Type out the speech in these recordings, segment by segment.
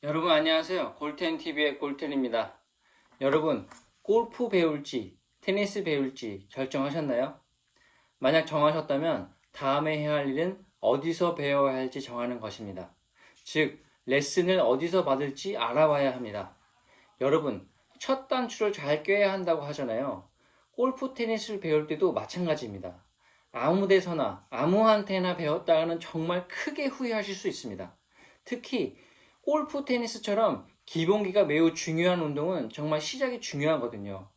여러분 안녕하세요. 골텐TV의 골텐입니다. 여러분, 골프 배울지, 테니스 배울지 결정하셨나요? 만약 정하셨다면 다음에 해야 할 일은 어디서 배워야 할지 정하는 것입니다. 즉, 레슨을 어디서 받을지 알아봐야 합니다. 여러분, 첫 단추를 잘 꿰야 한다고 하잖아요. 골프 테니스를 배울 때도 마찬가지입니다. 아무 데서나 아무한테나 배웠다가는 정말 크게 후회하실 수 있습니다. 특히 골프 테니스처럼 기본기가 매우 중요한 운동은 정말 시작이 중요하거든요.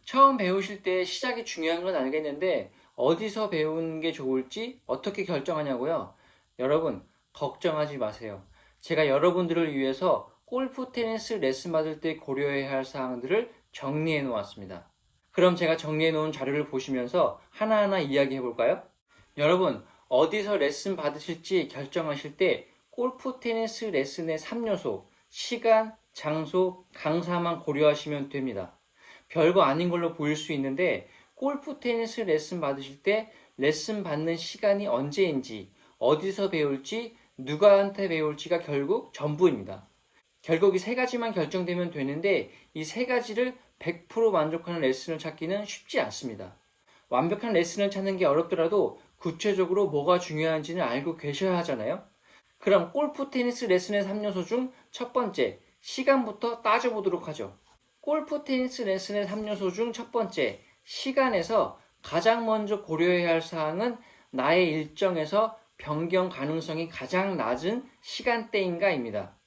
처음 배우실 때 시작이 중요한 건 알겠는데 어디서 배우는 게 좋을지 어떻게 결정하냐고요? 여러분, 걱정하지 마세요. 제가 여러분들을 위해서 골프 테니스 레슨 받을 때 고려해야 할 사항들을 정리해 놓았습니다. 그럼 제가 정리해 놓은 자료를 보시면서 하나하나 이야기해 볼까요? 여러분, 어디서 레슨 받으실지 결정하실 때 골프 테니스 레슨의 3요소, 시간, 장소, 강사만 고려하시면 됩니다. 별거 아닌 걸로 보일 수 있는데 골프 테니스 레슨 받으실 때 레슨 받는 시간이 언제인지, 어디서 배울지, 누구한테 배울지가 결국 전부입니다. 결국 이 세 가지만 결정되면 되는데 이 세 가지를 100% 만족하는 레슨을 찾기는 쉽지 않습니다. 완벽한 레슨을 찾는 게 어렵더라도 구체적으로 뭐가 중요한지는 알고 계셔야 하잖아요. 그럼 골프 테니스 레슨의 3요소 중 첫 번째, 시간부터 따져보도록 하죠. 골프 테니스 레슨의 3요소 중 첫 번째, 시간에서 가장 먼저 고려해야 할 사항은 나의 일정에서 변경 가능성이 가장 낮은 시간대인가입니다.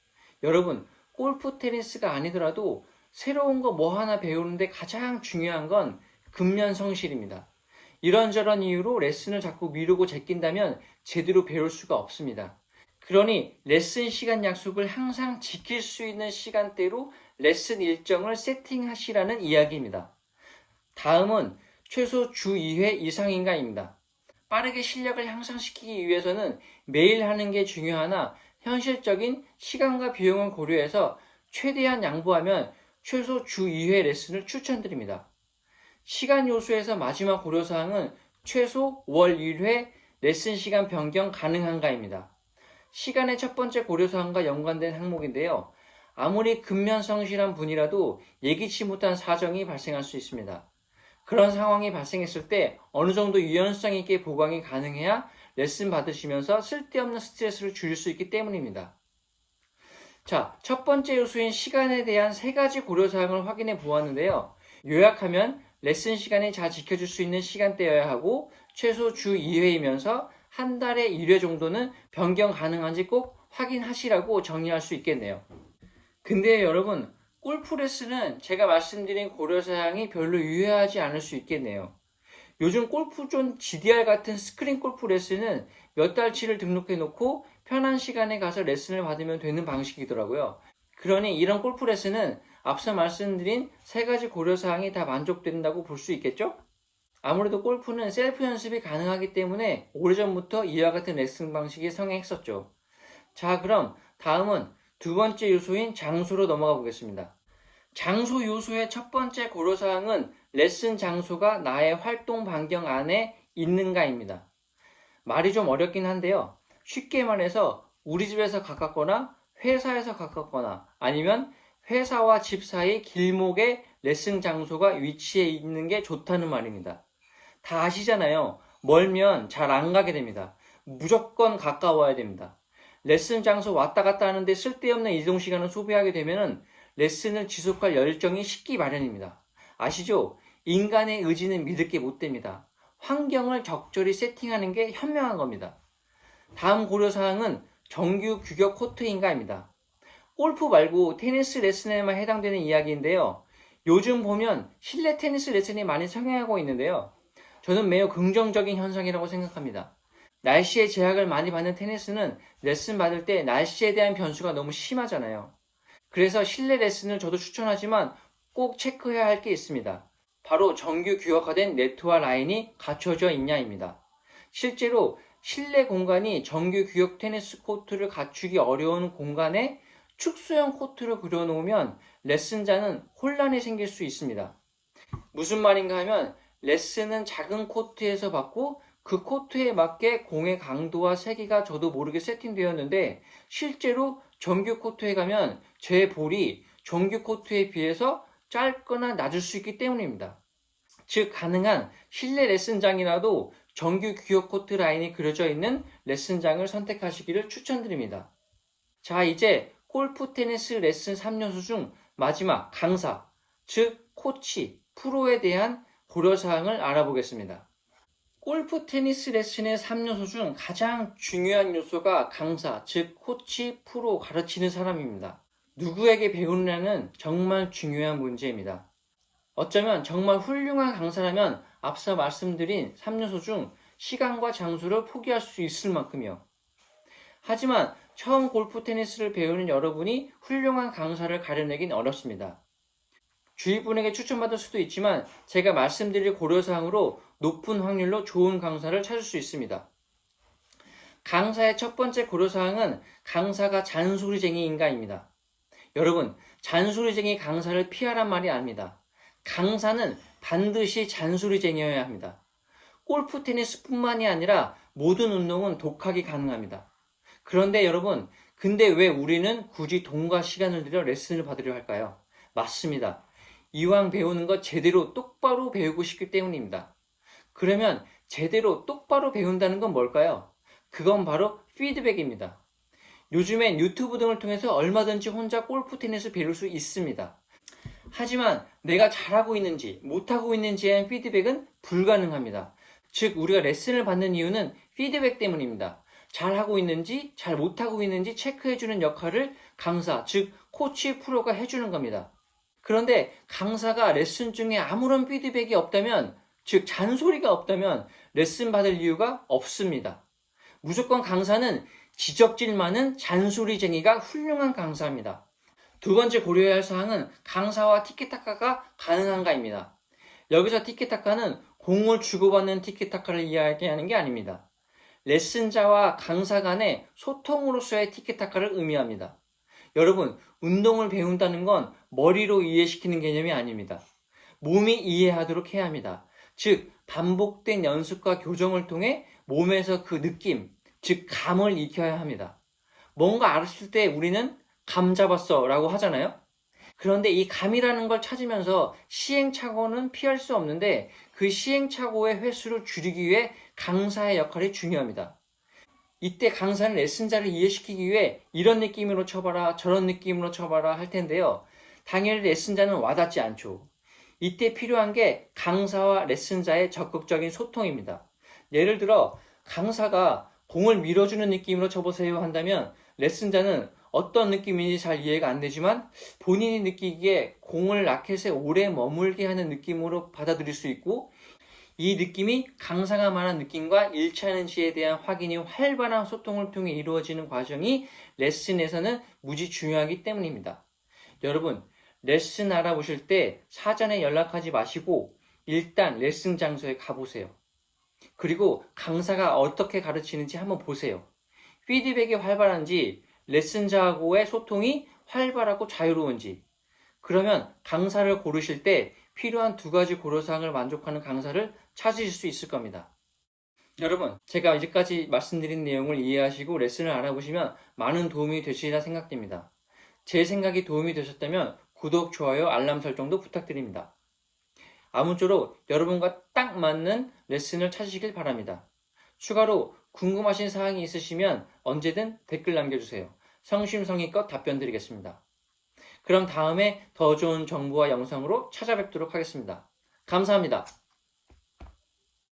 여러분, 골프 테니스가 아니더라도 새로운 거 뭐 하나 배우는데 가장 중요한 건 근면성실입니다. 이런저런 이유로 레슨을 자꾸 미루고 제낀다면 제대로 배울 수가 없습니다. 그러니 레슨 시간 약속을 항상 지킬 수 있는 시간대로 레슨 일정을 세팅하시라는 이야기입니다. 다음은 최소 주 2회 이상인가입니다. 빠르게 실력을 향상시키기 위해서는 매일 하는 게 중요하나 현실적인 시간과 비용을 고려해서 최대한 양보하면 최소 주 2회 레슨을 추천드립니다. 시간 요소에서 마지막 고려사항은 최소 월 1회 레슨 시간 변경 가능한가입니다. 시간의 첫 번째 고려사항과 연관된 항목인데요. 아무리 근면성실한 분이라도 예기치 못한 사정이 발생할 수 있습니다. 그런 상황이 발생했을 때 어느 정도 유연성 있게 보강이 가능해야 레슨 받으시면서 쓸데없는 스트레스를 줄일 수 있기 때문입니다. 자, 첫 번째 요소인 시간에 대한 세 가지 고려사항을 확인해 보았는데요. 요약하면 레슨 시간이 잘 지켜줄 수 있는 시간대여야 하고 최소 주 2회이면서 한 달에 1회 정도는 변경 가능한지 꼭 확인하시라고 정리할 수 있겠네요. 근데 여러분, 골프 레슨은 제가 말씀드린 고려사항이 별로 유효하지 않을 수 있겠네요. 요즘 골프존 GDR 같은 스크린 골프 레슨은 몇 달치를 등록해 놓고 편한 시간에 가서 레슨을 받으면 되는 방식이더라고요. 그러니 이런 골프 레슨은 앞서 말씀드린 세 가지 고려사항이 다 만족된다고 볼 수 있겠죠? 아무래도 골프는 셀프 연습이 가능하기 때문에 오래전부터 이와 같은 레슨 방식이 성행했었죠. 자, 그럼 다음은 두 번째 요소인 장소로 넘어가 보겠습니다. 장소 요소의 첫 번째 고려사항은 레슨 장소가 나의 활동 반경 안에 있는가입니다. 말이 좀 어렵긴 한데요. 쉽게 말해서 우리 집에서 가깝거나 회사에서 가깝거나 아니면 회사와 집 사이 길목에 레슨 장소가 위치해 있는 게 좋다는 말입니다. 다 아시잖아요. 멀면 잘 안 가게 됩니다. 무조건 가까워야 됩니다. 레슨 장소 왔다 갔다 하는데 쓸데없는 이동 시간을 소비하게 되면 레슨을 지속할 열정이 식기 마련입니다. 아시죠? 인간의 의지는 믿을 게 못 됩니다. 환경을 적절히 세팅하는 게 현명한 겁니다. 다음 고려사항은 정규 규격 코트인가입니다. 골프 말고 테니스 레슨에만 해당되는 이야기인데요. 요즘 보면 실내 테니스 레슨이 많이 성행하고 있는데요. 저는 매우 긍정적인 현상이라고 생각합니다. 날씨의 제약을 많이 받는 테니스는 레슨 받을 때 날씨에 대한 변수가 너무 심하잖아요. 그래서 실내 레슨을 저도 추천하지만 꼭 체크해야 할 게 있습니다. 바로 정규 규격화된 네트와 라인이 갖춰져 있냐입니다. 실제로 실내 공간이 정규 규격 테니스 코트를 갖추기 어려운 공간에 축소형 코트를 그려놓으면 레슨자는 혼란이 생길 수 있습니다. 무슨 말인가 하면 레슨은 작은 코트에서 받고 그 코트에 맞게 공의 강도와 세기가 저도 모르게 세팅되었는데 실제로 정규 코트에 가면 제 볼이 정규 코트에 비해서 짧거나 낮을 수 있기 때문입니다. 즉 가능한 실내 레슨장이라도 정규 기어 코트 라인이 그려져 있는 레슨장을 선택하시기를 추천드립니다. 자, 이제 골프 테니스 레슨 3요소 중 마지막 강사, 즉 코치, 프로에 대한 고려사항을 알아보겠습니다. 골프 테니스 레슨의 3요소 중 가장 중요한 요소가 강사, 즉 코치, 프로, 가르치는 사람입니다. 누구에게 배우느냐는 정말 중요한 문제입니다. 어쩌면 정말 훌륭한 강사라면 앞서 말씀드린 3요소 중 시간과 장소를 포기할 수 있을 만큼이요. 하지만 처음 골프 테니스를 배우는 여러분이 훌륭한 강사를 가려내긴 어렵습니다. 주위 분에게 추천받을 수도 있지만 제가 말씀드릴 고려사항으로 높은 확률로 좋은 강사를 찾을 수 있습니다. 강사의 첫 번째 고려사항은 강사가 잔소리쟁이인가입니다. 여러분, 잔소리쟁이 강사를 피하란 말이 아닙니다. 강사는 반드시 잔소리쟁이여야 합니다. 골프 테니스뿐만이 아니라 모든 운동은 독학이 가능합니다. 그런데 여러분, 근데 왜 우리는 굳이 돈과 시간을 들여 레슨을 받으려 할까요? 맞습니다. 이왕 배우는 것 제대로 똑바로 배우고 싶기 때문입니다. 그러면 제대로 똑바로 배운다는 건 뭘까요? 그건 바로 피드백입니다. 요즘엔 유튜브 등을 통해서 얼마든지 혼자 골프 테니스 배울 수 있습니다. 하지만 내가 잘하고 있는지 못하고 있는지에 대한 피드백은 불가능합니다. 즉 우리가 레슨을 받는 이유는 피드백 때문입니다. 잘하고 있는지 잘 못하고 있는지 체크해주는 역할을 강사, 즉 코치, 프로가 해주는 겁니다. 그런데 강사가 레슨 중에 아무런 피드백이 없다면, 즉 잔소리가 없다면 레슨 받을 이유가 없습니다. 무조건 강사는 지적질 많은 잔소리쟁이가 훌륭한 강사입니다. 두 번째 고려해야 할 사항은 강사와 티키타카가 가능한가입니다. 여기서 티키타카는 공을 주고받는 티키타카를 이야기하는 게 아닙니다. 레슨자와 강사 간의 소통으로서의 티키타카를 의미합니다. 여러분, 운동을 배운다는 건 머리로 이해시키는 개념이 아닙니다. 몸이 이해하도록 해야 합니다. 즉, 반복된 연습과 교정을 통해 몸에서 그 느낌, 즉 감을 익혀야 합니다. 뭔가 알았을 때 우리는 감 잡았어 라고 하잖아요. 그런데 이 감이라는 걸 찾으면서 시행착오는 피할 수 없는데 그 시행착오의 횟수를 줄이기 위해 강사의 역할이 중요합니다. 이때 강사는 레슨자를 이해시키기 위해 이런 느낌으로 쳐봐라, 저런 느낌으로 쳐봐라 할 텐데요. 당연히 레슨자는 와닿지 않죠. 이때 필요한 게 강사와 레슨자의 적극적인 소통입니다. 예를 들어 강사가 공을 밀어주는 느낌으로 쳐보세요 한다면 레슨자는 어떤 느낌인지 잘 이해가 안 되지만 본인이 느끼기에 공을 라켓에 오래 머물게 하는 느낌으로 받아들일 수 있고, 이 느낌이 강사가 말한 느낌과 일치하는지에 대한 확인이 활발한 소통을 통해 이루어지는 과정이 레슨에서는 무지 중요하기 때문입니다. 여러분, 레슨 알아보실 때 사전에 연락하지 마시고 일단 레슨 장소에 가보세요. 그리고 강사가 어떻게 가르치는지 한번 보세요. 피드백이 활발한지, 레슨자하고의 소통이 활발하고 자유로운지. 그러면 강사를 고르실 때 필요한 두 가지 고려사항을 만족하는 강사를 찾으실 수 있을 겁니다. 여러분, 제가 이제까지 말씀드린 내용을 이해하시고 레슨을 알아보시면 많은 도움이 되시리라 생각됩니다. 제 생각이 도움이 되셨다면 구독, 좋아요, 알람 설정도 부탁드립니다. 아무쪼록 여러분과 딱 맞는 레슨을 찾으시길 바랍니다. 추가로 궁금하신 사항이 있으시면 언제든 댓글 남겨주세요. 성심성의껏 답변 드리겠습니다. 그럼 다음에 더 좋은 정보와 영상으로 찾아뵙도록 하겠습니다. 감사합니다.